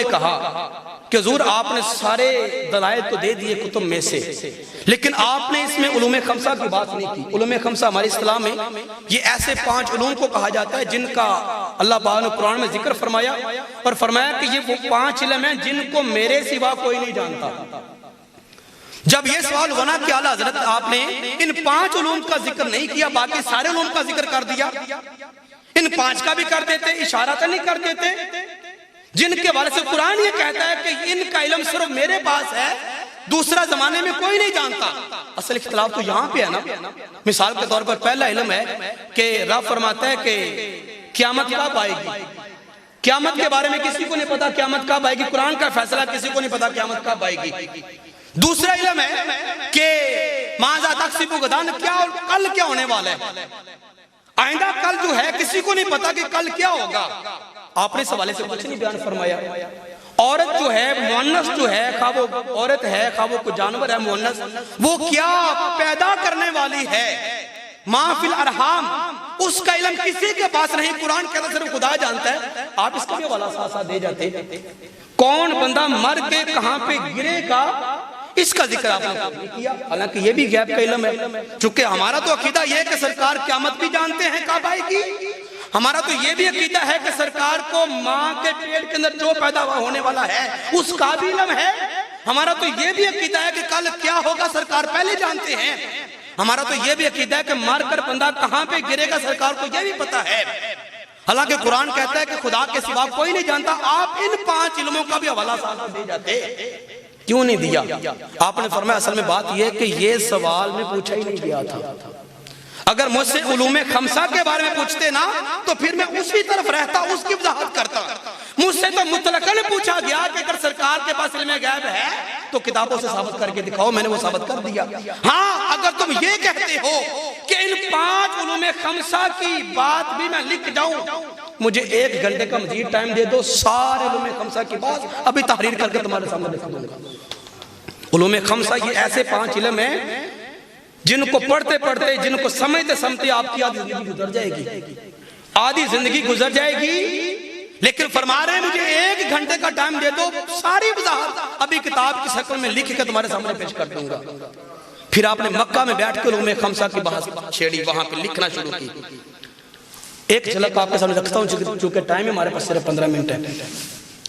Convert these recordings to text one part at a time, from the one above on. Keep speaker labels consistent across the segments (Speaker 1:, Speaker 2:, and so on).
Speaker 1: कहा कि हुजूर आपने सारे दलाइल तो दे दिए कुतुब में से, लेकिन आपने इसमें उलूम खमसा की बात नहीं की। उलूम खमसा हमारे इस्लाम में ये ऐसे 5 उलूम को कहा जाता है जिनका अल्लाह पाक ने कुरान में जिक्र फरमाया और फरमाया कि ये वो 5 इल्म हैं जिनको मेरे सिवा कोई नहीं जानता। जब ये सवाल हुआ ना कि आला हज़रत आपने इन 5 उलूम का जिक्र नहीं किया, बाकी सारे उलूम का जिक्र कर दिया, इन 5 का भी कर देते, इशारा तो नहीं कर देते, जिनके बारे से कुरान ये कहता है कि इनका इल्म सिर्फ मेरे पास है, दूसरा जमाने में कोई नहीं जानता। असल इख्तिलाफ तो यहाँ पे है ना। मिसाल के तौर पर पहला इल्म है कि रब फरमाता है कि क़यामत कब आएगी, क़यामत के बारे में किसी को नहीं पता क़यामत कब आएगी, कुरान का फैसला किसी को नहीं पता क़यामत कब आएगी। दूसरा इल्म है कि माज़ा तकसिबु गदन, क्या और कल क्या होने वाला है, आइंदा कल जो है किसी को नहीं पता कि कल क्या होगा। आपने इस हवाले से कुछ नहीं बयान फरमाया। औरत जो है मुअन्नस जो है, खा वो औरत है खा वो कोई जानवर है मुअन्नस, वो क्या पैदा करने वाली है, माफिल अरहाम, उसका इल्म किसी के पास नहीं, कुरान कहता सिर्फ खुदा जानता है। आप इसका भी हवाला साथ दे जाते, कौन बंदा मर के कहां पे गिरेगा इसका जिक्र आपने नहीं किया, हालांकि ये भी गैब का इल्म है। चूंकि हमारा तो अकीदा ये है कि सरकार क़यामत भी जानते हैं कब आएगी, हमारा तो ये भी अकीदा है कि सरकार को माँ के पेट के अंदर जो पैदा होने वाला है उसका भी इल्म है। हमारा तो ये भी अकीदा है कि कल क्या होगा सरकार पहले जानते हैं। हमारा तो ये भी अकीदा है कि मार कर बंदा कहाँ पे गिरेगा सरकार को ये भी पता है। हालांकि कुरान कहता है कि खुदा के सिवा कोई नहीं जानता। आप इन 5 इल्मों का भी हवाला साथ दे जाते, क्यों नहीं दिया? आपने फरमाया असल में बात यह कि ये सवाल में पूछा ही नहीं गया था। अगर मुझसे उलूमे खमसा के बारे में पूछते ना तो फिर मैं उसी तरफ रहता, उसकी वजाहत करता। मुझसे तो मुतलकन पूछा गया कि अगर सरकार के पास इल्म गैब है तो किताबों से साबित करके दिखाओ, मैंने वो साबित कर दिया। हाँ, अगर तुम ये कहते हो कि इन 5 उलूमे खमसा की बात भी मैं लिख जाऊं, मुझे 1 घंटे का मजीद टाइम दे दो, सारे उलूमे खमसा की बात अभी तहरीर करके तुम्हारे सामने लिख दूंगा। उलूमे खमसा ये ऐसे 5 इल्म है जिनको पढ़ते पढ़ते, जिनको समझते समझते आपकी आधी जिंदगी गुजर जाएगी, आधी जिंदगी गुजर जाएगी। लेकिन फरमा रहे हैं मुझे 1 घंटे का टाइम दे दो, सारी वजाहत अभी किताब की शक्ल में लिख के तुम्हारे सामने पेश कर दूंगा। फिर आपने मक्का में बैठ कर उलूमे खमसा की बात छेड़ी, वहां पे लिखना शुरू की। एक झलक आपके सामने रखता हूं चूंकि टाइम है हमारे पास सिर्फ 15 मिनट है।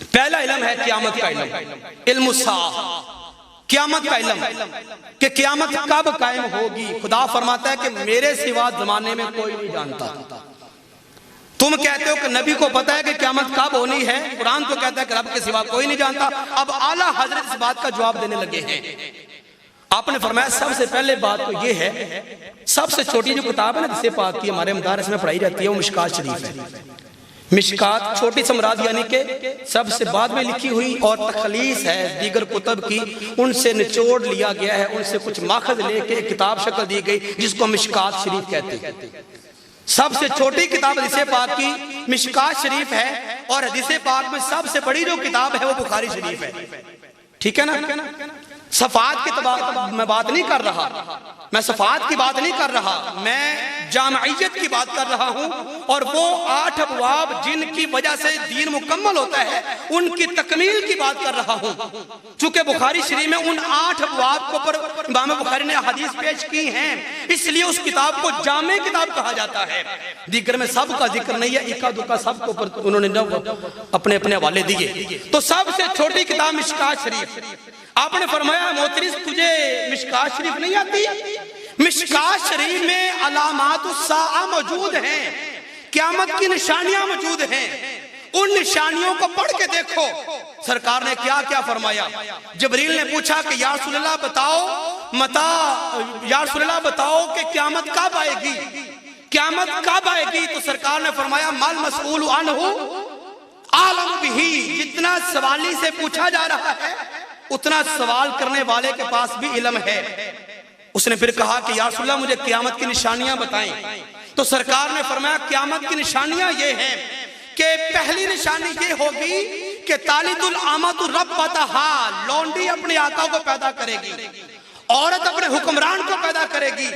Speaker 1: पहला इल्म है क़यामत का इल्म, इल्मुस्साअह, क़यामत का इल्म कि क़यामत कब कायम होगी। खुदा फरमाता है कि मेरे सिवा जमाने में कोई नहीं जानता। तुम कहते हो कि नबी को पता है कि क़यामत कब होनी है, कुरान तो कहता है कि रब के सिवा कोई नहीं जानता। अब आला हजरत इस बात का जवाब देने लगे हैं। आपने फरमाया सबसे पहले बात तो ये है, सबसे छोटी जो किताब है ना जिसे पाक की हमारे मदारस में पढ़ाई जाती है वो मिशकात शरीफ है। मिशकात छोटी समराद यानी कि सबसे बाद में लिखी हुई और तखलीस है दीगर कुतब की, उनसे निचोड़ लिया गया है, उनसे कुछ माखज लेके किताब शक्ल दी गई जिसको मिशकात शरीफ कहते हैं। सबसे छोटी किताब हदीस पाक की मिशकात शरीफ है और हदीस पाक में सबसे बड़ी जो किताब है वो बुखारी शरीफ है। ठीक है ना? सफात की मैं बात नहीं कर रहा, मैं सफात की बात नहीं कर रहा, मैं जामइयत की बात कर रहा हूं। और वो 8 अबवाब जिनकी वजह से दीन मुकम्मल होता है उनकी तकमील की बात कर रहा हूं। चूंकि बुखारी शरीफ में उन 8 अबवाब को पर इमाम बुखारी ने हदीस पेश की हैं, इसलिए उस किताब को जामे किताब कहा जाता है। दीगर में सब का जिक्र नहीं है, इक्का दुक्का सब को उन्होंने अपने अपने हवाले दिए। तो सबसे छोटी किताब मिशकात शरीफ। आपने फरमाया मोहतरिस तुझे मिशकात शरीफ नहीं आती? मिशकात शरीफ में अलामातुस्साअ मौजूद हैं, क़यामत की निशानियां मौजूद हैं। उन निशानियों को पढ़ के देखो। सरकार ने क्या क्या फरमाया। जिब्रील ने पूछा कि या रसूलल्लाह बताओ या रसूलल्लाह बताओ कि क़यामत कब आएगी, क़यामत कब आएगी? तो सरकार ने फरमाया मल मसऊल अन्हु आलम बिही, जितना सवाली से पूछा जा रहा है उतना सवाल करने वाले के पास भी इल्म है। उसने फिर कहा कि या रसूलल्लाह मुझे क़यामत की निशानियां बताएं। तो सरकार ने फरमाया क़यामत की निशानियां ये हैं कि पहली निशानी ये होगी कि तालिदुल आमतु रब्बतहा, लौंडी अपने आका को पैदा करेगी, औरत अपने हुक्मरान को पैदा करेगी।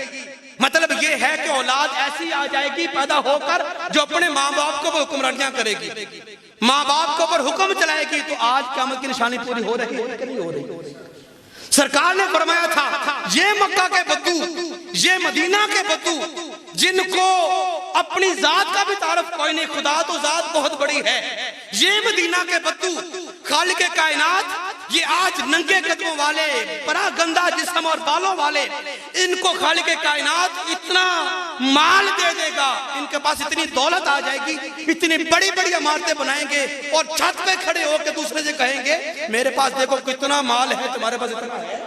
Speaker 1: मतलब ये है कि औलाद ऐसी आ जाएगी पैदा होकर जो अपने माँ बाप को हुक्मरानियां करेगी। माँ बाप के ऊपर हुक्म चलाएगी, तो आज क़यामत की निशानी पूरी हो रही है कि नहीं हो रही? सरकार ने फरमाया था, ये मक्का के बद्दू, ये मदीना के बद्दू, जिनको अपनी जात का भी तारफ कोई नहीं, खुदा तो जात बहुत बड़ी है, ये मदीना के बद्दू, खालिक के कायनात, ये आज नंगे कदमों वाले, बड़ा गंदा जिस्म और बालों वाले, इनको खालिक के कायनात इतना माल दे देगा, इनके पास इतनी दौलत आ जाएगी, इतनी बड़ी बड़ी इमारतें बनाएंगे और छत पे खड़े होकर दूसरे से कहेंगे मेरे पास देखो कितना माल है, तुम्हारे पास इतना है।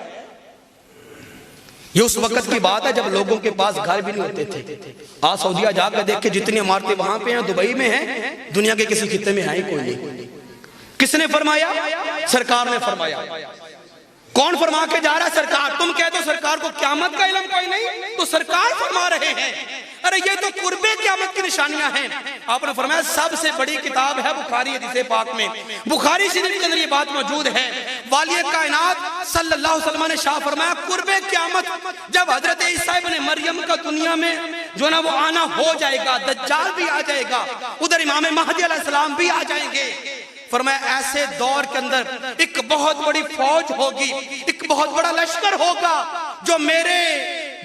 Speaker 1: ये उस वक्त की बात है जब लोगों के पास घर भी नहीं होते थे। आज सऊदीया जाकर देख के जितनी इमारतें वहां पे हैं, दुबई में हैं, दुनिया के किसी खित्ते में है ही कोई नहीं। किसने फरमाया? सरकार ने फरमाया। कौन फरमा के जा रहा है? सरकार। तुम कहते हो सरकार को क़यामत का इल्म कोई नहीं, तो सरकार फरमा रहे हैं अरे ये तो कुर्बे क़यामत की निशानियां हैं। आपने फरमाया सबसे बड़ी किताब है बुखारी हदीस पाक में, बुखारी शरीफ के अंदर ये बात मौजूद है। वाली कायनात सल्लल्लाहु अलैहि वसल्लम ने शाह फरमाया कुर्बे क़यामत, जब हजरत ईसा इब्न मरियम का दुनिया में जो ना वो आना हो जाएगा, दज्जाल भी आ जाएगा, उधर इमाम महदी अलैहिस्सलाम भी आ जाएंगे। फरमाया ऐसे दौर के अंदर एक बहुत बड़ी फौज होगी, एक बहुत बड़ा लश्कर होगा जो मेरे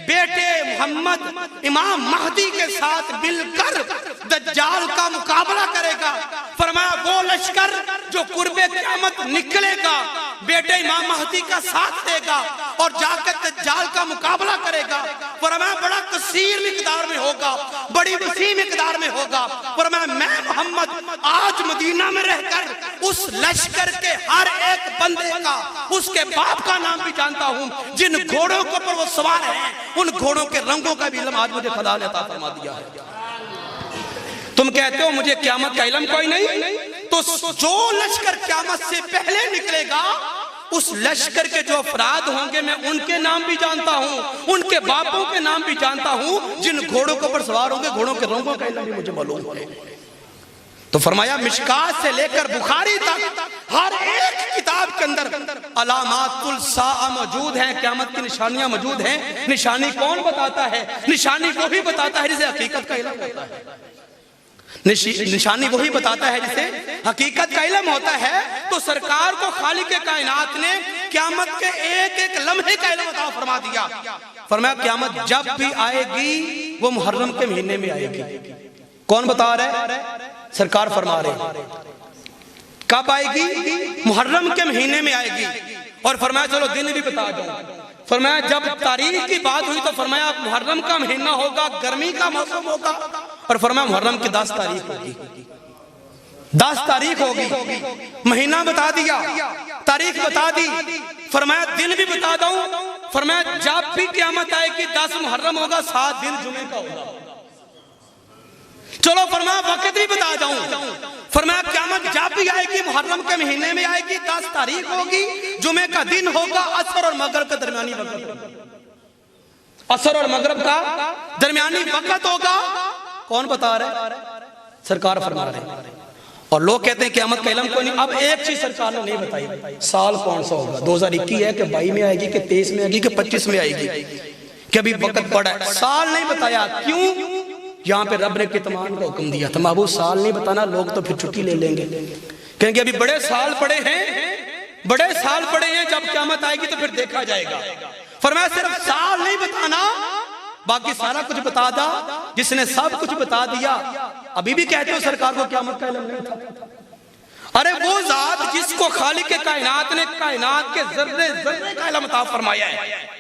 Speaker 1: बेटे मोहम्मद इमाम महदी के साथ मिलकर दज्जाल का मुकाबला करेगा। फरमाया वो लश्कर जो कुर्बे क़यामत निकलेगा, बेटे इमाम महदी का साथ देगा और जाकर दज्जाल का मुकाबला करेगा। फरमाया बड़ा कसीर मिकदार में होगा, बड़ी वसी मिकदार में होगा। फरमाया मैं मोहम्मद आज मदीना में रहकर उस लश्कर के हर एक बंदे का, उसके बाप का नाम भी जानता हूं, जिन घोड़ों के ऊपर वो सवार है उन घोड़ों के रंगों का भी इल्म आज मुझे खुदा ने अता फरमा दिया है। तुम कहते हो मुझे क़यामत का इल्म कोई नहीं, तो जो लश्कर क़यामत से पहले निकलेगा उस लश्कर के जो अफराद होंगे मैं उनके नाम भी जानता हूं, उनके बापों के नाम भी जानता हूं, जिन घोड़ों के ऊपर सवार होंगे घोड़ों के रंगों का इल्म भी मुझे मालूम है। तो फरमाया मिशकात से लेकर बुखारी तक हर एक किताब के अंदर अलामातुल साआ मौजूद हैं, क़यामत की निशानियां मौजूद हैं। निशानी कौन बताता है? निशानी वही बताता है जिसे हकीकत का इल्म होता है। निशानी वही बताता है जिसे हकीकत का इल्म होता है। तो सरकार को खालिक के कायनात ने क़यामत के एक एक लम्हे का इल्म अता फरमा दिया। फरमाया क़यामत जब भी आएगी वो मुहर्रम के महीने में आएगी। कौन बता रहा है? सरकार फरमा रहे। कब आएगी? मुहर्रम के महीने में आएगी। और फरमाया चलो दिन भी बता दो। फरमाया जब तारीख की बात हुई तो फरमाया मुहर्रम का महीना होगा, गर्मी का मौसम होगा, और फरमाया मुहर्रम की 10 तारीख होगी। 10 तारीख होगी, महीना बता दिया, तारीख बता दी, फरमाया दिन भी बता दूं। फरमाया जब भी क़यामत आएगी 10 मुहर्रम होगा, 7 दिन जुमे का होगा। चलो फरमाया वक्त भी बता दूं। फरमाया क़यामत जब भी आएगी मुहर्रम के महीने में आएगी, 10 तारीख होगी, जुमे का दिन होगा, असर और मगरिब का दरमियानी वक्त, असर और मगरिब का दरमियानी वक्त होगा। कौन बता रहे? सरकार फरमा रहे। और लोग कहते हैं क़यामत का इल्म कोई नहीं। अब एक चीज सरकार ने नहीं बताई, साल कौन सा होगा, 2021 है कि 22 में आएगी कि 23 में आएगी कि 25 में आएगी, कि अभी वक्त पड़ा है। साल नहीं बताया। क्यों? यहाँ पे रब ने कितमान का हुक्म दिया था। महबूब साल नहीं बताना, लोग तो फिर छुट्टी ले लेंगे, कहेंगे अभी बड़े साल पड़े हैं, बड़े साल पड़े हैं, जब क़यामत आएगी तो फिर देखा जाएगा। फरमाया सिर्फ साल नहीं बताना, बाकी सारा कुछ बता दा। जिसने सब कुछ बता दिया, अभी भी कहते हो सरकार को क़यामत का इल्म नहीं था। अरे वो जात जिसको खालिक के कायनात ने कायनात के जर्रे जर्रे का इल्म अता फरमाया है,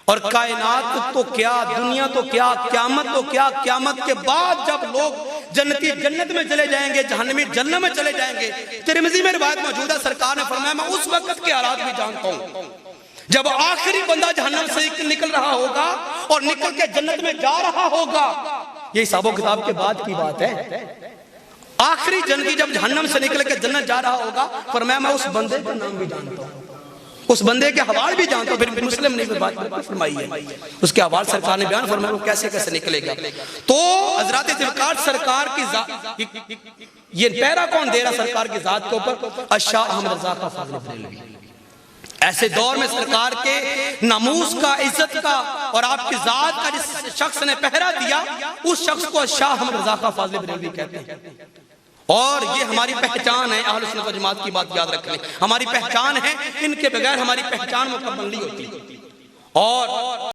Speaker 1: और कायनात तो क्या, दुनिया तो क्या, क़यामत तो क्या, क़यामत के बाद जब लोग जन्नती जन्नत में चले जाएंगे, जहन्नमी जन्नत में चले जाएंगे। तिरमिज़ी में रिवायत मौजूद है, सरकार ने फरमाया मैं उस वक्त के हालात भी जानता हूं जब आखिरी बंदा जहन्नम से निकल रहा होगा और निकल के जन्नत में जा रहा होगा। ये हिसाबो किताब के बाद की बात है। आखिरी जन्नती जब जहन्नम से निकल के जन्नत जा रहा होगा, फरमाया मैं उस बंदे का नाम भी जानता हूं, उस बंदे के हवाल भी जानता हूं। फिर मुस्लिम ने बात फरमाई है, उसके हवाल सरकार ने बयान फरमाया वो कैसे कैसे निकलेगा। तो हजरत ज़ुल्फ़िकार सरकार की ये पैरा कौन दे रहा सरकार की जात के ऊपर? अशाह अहमद रज़ा का फ़ाज़िल बरेलवी। ऐसे दौर में सरकार के नामूस का, इज्जत का और आपकी जात का जिस शख्स ने पहरा दिया, उस शख्स को अशाह अहमद रज़ा का फ़ाज़िल बरेलवी कहते हैं। और ये हमारी पहचान है। अहले सुन्नत व जमात की बात याद रख लें, हमारी पहचान है, इनके बगैर हमारी पहचान मुकम्मल नहीं होती। और